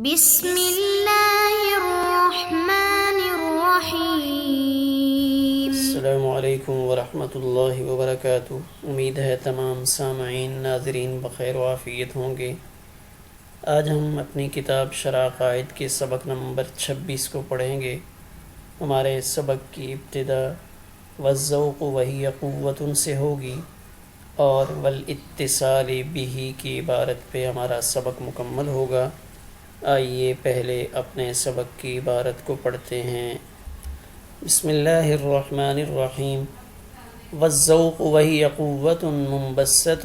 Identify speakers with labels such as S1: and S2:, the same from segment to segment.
S1: بسم اللہ الرحمن الرحیم۔
S2: السلام علیکم ورحمۃ اللہ وبرکاتہ۔ امید ہے تمام سامعین ناظرین بخیر و عافیت ہوں گے۔ آج ہم اپنی کتاب شرح عقائد کے سبق نمبر 26 کو پڑھیں گے۔ ہمارے سبق کی ابتدا والذوق وہی قوت سے ہوگی اور والاتصال بہ کی عبارت پہ ہمارا سبق مکمل ہوگا۔ آئیے پہلے اپنے سبق کی عبارت کو پڑھتے ہیں۔ بسم اللہ الرحمن الرحیم۔ والذوق وہی قوت منبثۃ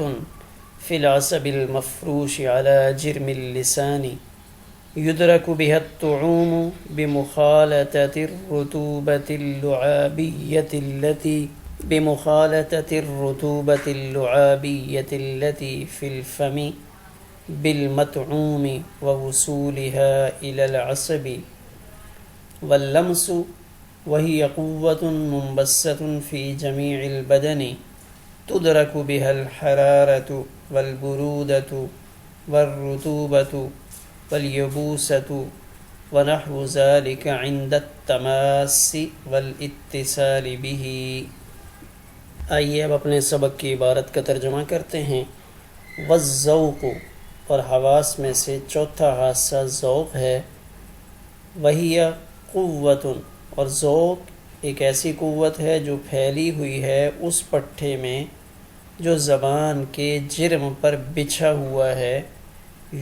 S2: فی العصب المفروش علی جرم اللسان یدرک بها الطعوم بمخالطة الرطوبة اللعابية التي في الفم بالمطعوم ووصولها إلى العصب۔ واللمس وهي قوة منبثة في جميع البدن تدرك بها الحرارة والبرودة والرطوبة واليبوسة ونحو ذلك عند التماس والاتصال به۔ آئیے اب اپنے سبق کی عبارت کا ترجمہ کرتے ہیں۔ والذوق، اور حواس میں سے چوتھا حادثہ ذوق ہے۔ وہی قوت، اور ذوق ایک ایسی قوت ہے جو پھیلی ہوئی ہے اس پٹھے میں جو زبان کے جرم پر بچھا ہوا ہے۔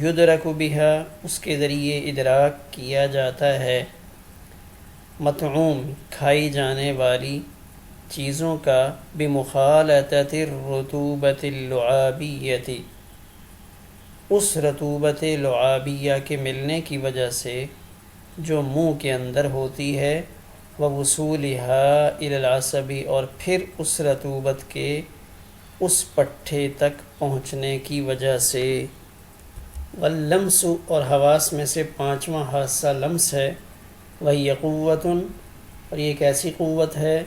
S2: یدرک بہا، اس کے ذریعے ادراک کیا جاتا ہے۔ مطعوم، کھائی جانے والی چیزوں کا، بمخالطۃ الرطوبۃ اللعابیۃ، اس رطوبت لعابیہ کے ملنے کی وجہ سے جو منہ کے اندر ہوتی ہے، ووصولها الی العصب، اور پھر اس رطوبت کے اس پٹھے تک پہنچنے کی وجہ سے۔ واللمس، اور حواس میں سے پانچواں حادثہ لمس ہے۔ وہی قوت، اور یہ ایک ایسی قوت ہے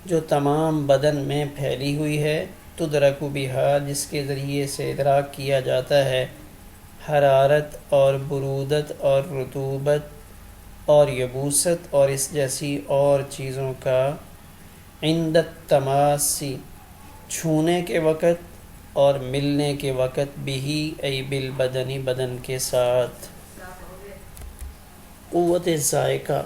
S2: جو تمام بدن میں پھیلی ہوئی ہے۔ تدرک بہا، جس کے ذریعے سے ادراک کیا جاتا ہے، حرارت اور برودت اور رطوبت اور یبوست اور اس جیسی اور چیزوں کا، عند التماس، چھونے کے وقت اور ملنے کے وقت، بھی ای بالبدن، بدن کے ساتھ۔ قوت ذائقہ،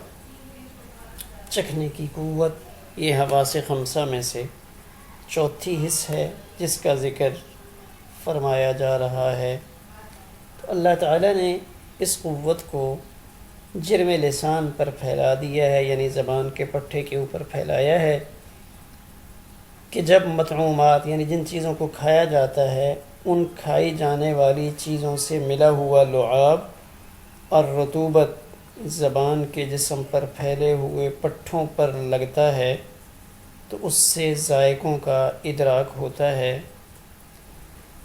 S2: چکھنے کی قوت، یہ حواس خمسہ میں سے چوتھی حص ہے جس کا ذکر فرمایا جا رہا ہے۔ تو اللہ تعالیٰ نے اس قوت کو جرم لسان پر پھیلا دیا ہے، یعنی زبان کے پٹھے کے اوپر پھیلایا ہے کہ جب مطعومات، یعنی جن چیزوں کو کھایا جاتا ہے، ان کھائی جانے والی چیزوں سے ملا ہوا لعاب اور رطوبت زبان کے جسم پر پھیلے ہوئے پٹھوں پر لگتا ہے تو اس سے ذائقوں کا ادراک ہوتا ہے۔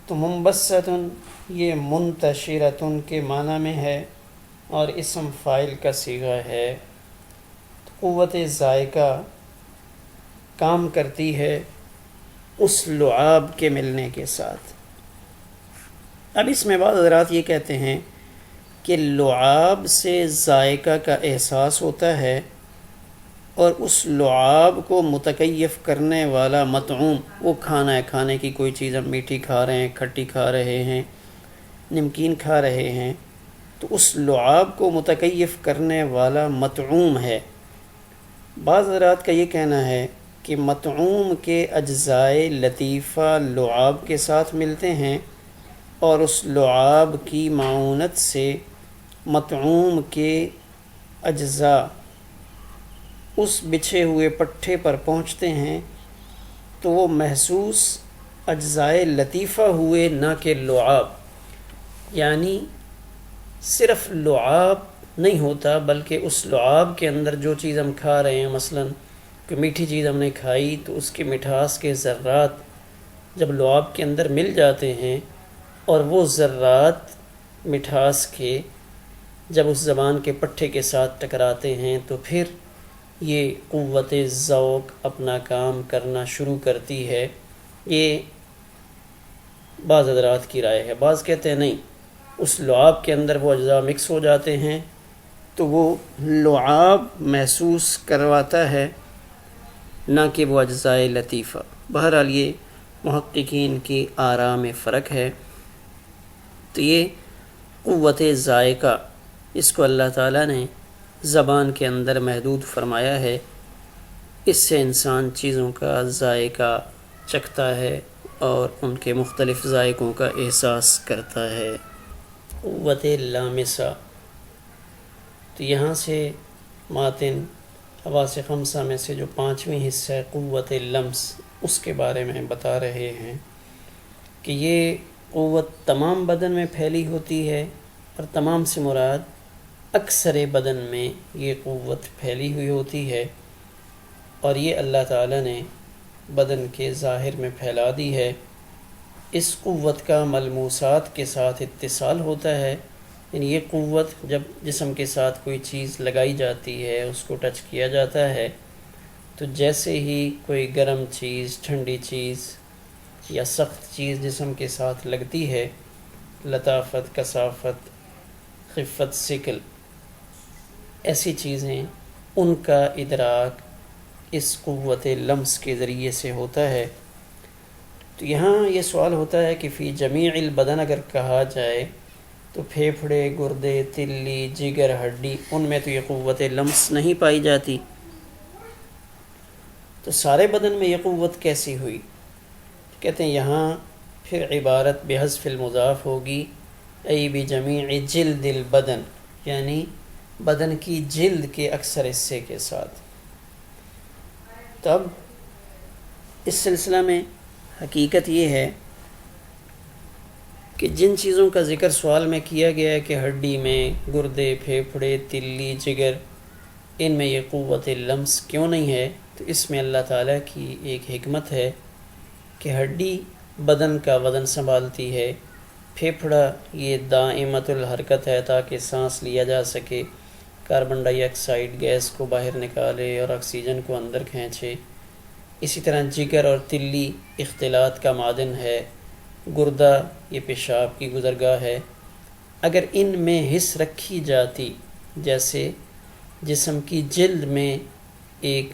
S2: تو منبثۃ، یہ منتشرۃ کے معنی میں ہے اور اسم فاعل کا صیغہ ہے۔ تو قوت ذائقہ کام کرتی ہے اس لعاب کے ملنے کے ساتھ۔ اب اس میں بعض حضرات یہ کہتے ہیں کہ لعاب سے ذائقہ کا احساس ہوتا ہے اور اس لعاب کو متکیف کرنے والا مطعوم، وہ کھانا ہے، کھانے کی کوئی چیز، ہم میٹھی کھا رہے ہیں، کھٹی کھا رہے ہیں، نمکین کھا رہے ہیں، تو اس لعاب کو متکیف کرنے والا مطعوم ہے۔ بعض حضرات کا یہ کہنا ہے کہ مطعوم کے اجزائے لطیفہ لعاب کے ساتھ ملتے ہیں اور اس لعاب کی معاونت سے مطعوم کے اجزاء اس بچھے ہوئے پٹھے پر پہنچتے ہیں تو وہ محسوس اجزائے لطیفہ ہوئے، نہ کہ لعاب۔ یعنی صرف لعاب نہیں ہوتا بلکہ اس لعاب کے اندر جو چیز ہم کھا رہے ہیں، مثلا کوئی میٹھی چیز ہم نے کھائی تو اس کے مٹھاس کے ذرات جب لعاب کے اندر مل جاتے ہیں اور وہ ذرات مٹھاس کے جب اس زبان کے پٹھے کے ساتھ ٹکراتے ہیں تو پھر یہ قوت ذوق اپنا کام کرنا شروع کرتی ہے۔ یہ بعض حضرات کی رائے ہے۔ بعض کہتے ہیں نہیں، اس لعاب کے اندر وہ اجزاء مکس ہو جاتے ہیں تو وہ لعاب محسوس کرواتا ہے، نہ کہ وہ اجزاء لطیفہ۔ بہرحال یہ محققین کی آراء میں فرق ہے۔ تو یہ قوت ذائقہ، اس کو اللہ تعالیٰ نے زبان کے اندر محدود فرمایا ہے، اس سے انسان چیزوں کا ذائقہ چکھتا ہے اور ان کے مختلف ذائقوں کا احساس کرتا ہے۔ قوت لامسہ، تو یہاں سے ماتن حواس خمسہ میں سے جو پانچویں حصہ ہے قوت لمس، اس کے بارے میں بتا رہے ہیں کہ یہ قوت تمام بدن میں پھیلی ہوتی ہے، اور تمام سے مراد اکثر بدن میں یہ قوت پھیلی ہوئی ہوتی ہے، اور یہ اللہ تعالیٰ نے بدن کے ظاہر میں پھیلا دی ہے۔ اس قوت کا ملموسات کے ساتھ اتصال ہوتا ہے، یعنی یہ قوت جب جسم کے ساتھ کوئی چیز لگائی جاتی ہے، اس کو ٹچ کیا جاتا ہے، تو جیسے ہی کوئی گرم چیز، ٹھنڈی چیز یا سخت چیز جسم کے ساتھ لگتی ہے، لطافت، کثافت، خفت، ثقل، ایسی چیزیں، ان کا ادراک اس قوت لمس کے ذریعے سے ہوتا ہے۔ تو یہاں یہ سوال ہوتا ہے کہ فی جمیع البدن اگر کہا جائے تو پھیپھڑے، گردے، تلی، جگر، ہڈی، ان میں تو یہ قوت لمس نہیں پائی جاتی، تو سارے بدن میں یہ قوت کیسی ہوئی؟ کہتے ہیں یہاں پھر عبارت بحذف المضاف ہوگی، ای بجمیع جلد البدن، یعنی بدن کی جلد کے اکثر حصے کے ساتھ۔ تب اس سلسلہ میں حقیقت یہ ہے کہ جن چیزوں کا ذکر سوال میں کیا گیا ہے کہ ہڈی میں گردے، پھیپھڑے، تلی، جگر، ان میں یہ قوت لمس کیوں نہیں ہے، تو اس میں اللہ تعالیٰ کی ایک حکمت ہے کہ ہڈی بدن کا وزن سنبھالتی ہے، پھیپھڑا یہ دائمۃ الحرکت ہے تاکہ سانس لیا جا سکے، کاربن ڈائی آکسائڈ گیس کو باہر نکالے اور آکسیجن کو اندر کھینچے۔ اسی طرح جگر اور تلی اختلاط کا معدن ہے، گردہ یہ پیشاب کی گزرگاہ ہے۔ اگر ان میں حس رکھی جاتی، جیسے جسم کی جلد میں ایک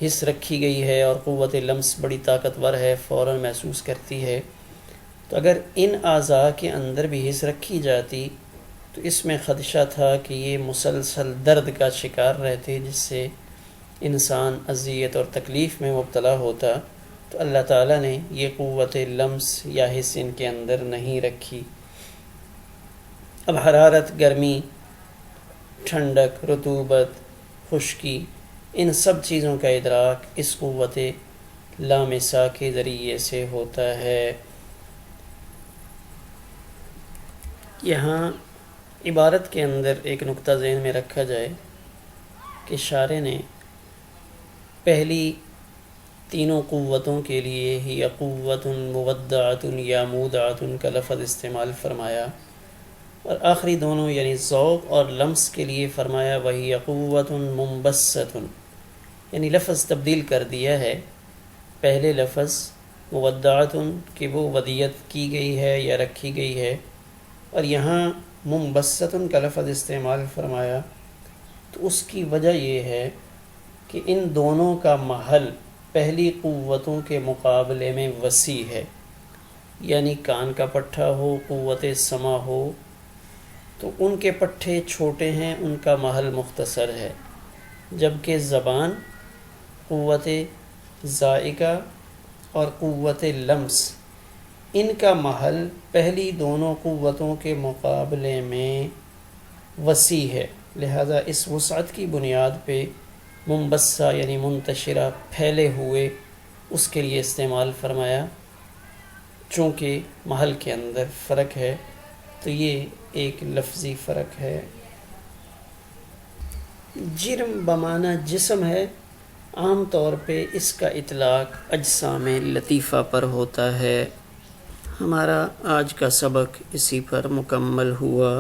S2: حس رکھی گئی ہے اور قوت لمس بڑی طاقتور ہے، فوراً محسوس کرتی ہے، تو اگر ان اعضاء کے اندر بھی حس رکھی جاتی تو اس میں خدشہ تھا کہ یہ مسلسل درد کا شکار رہتے، جس سے انسان اذیت اور تکلیف میں مبتلا ہوتا، تو اللہ تعالیٰ نے یہ قوت لمس یا حس ان کے اندر نہیں رکھی۔ اب حرارت، گرمی، ٹھنڈک، رطوبت، خشکی، ان سب چیزوں کا ادراک اس قوت لامسہ کے ذریعے سے ہوتا ہے۔ یہاں عبارت کے اندر ایک نقطہ ذہن میں رکھا جائے کہ شارح نے پہلی تینوں قوتوں کے لیے ہی قوت مودعۃ یا مودعۃ کا لفظ استعمال فرمایا، اور آخری دونوں یعنی ذوق اور لمس کے لیے فرمایا وہی قوت منبسۃ، یعنی لفظ تبدیل کر دیا ہے۔ پہلے لفظ مودعۃ کہ وہ ودیت کی گئی ہے یا رکھی گئی ہے، اور یہاں منبسۃ کا لفظ استعمال فرمایا، تو اس کی وجہ یہ ہے کہ ان دونوں کا محل پہلی قوتوں کے مقابلے میں وسیع ہے، یعنی کان کا پٹھا ہو، قوت سمع ہو، تو ان کے پٹھے چھوٹے ہیں، ان کا محل مختصر ہے، جبکہ زبان، قوت ذائقہ اور قوت لمس، ان کا محل پہلی دونوں قوتوں کے مقابلے میں وسیع ہے، لہذا اس وسعت کی بنیاد پہ منبسہ یعنی منتشرہ، پھیلے ہوئے، اس کے لیے استعمال فرمایا۔ چونکہ محل کے اندر فرق ہے تو یہ ایک لفظی فرق ہے۔ جرم بمعنی جسم ہے، عام طور پہ اس کا اطلاق اجسام لطیفہ پر ہوتا ہے۔ ہمارا آج کا سبق اسی پر مکمل ہوا۔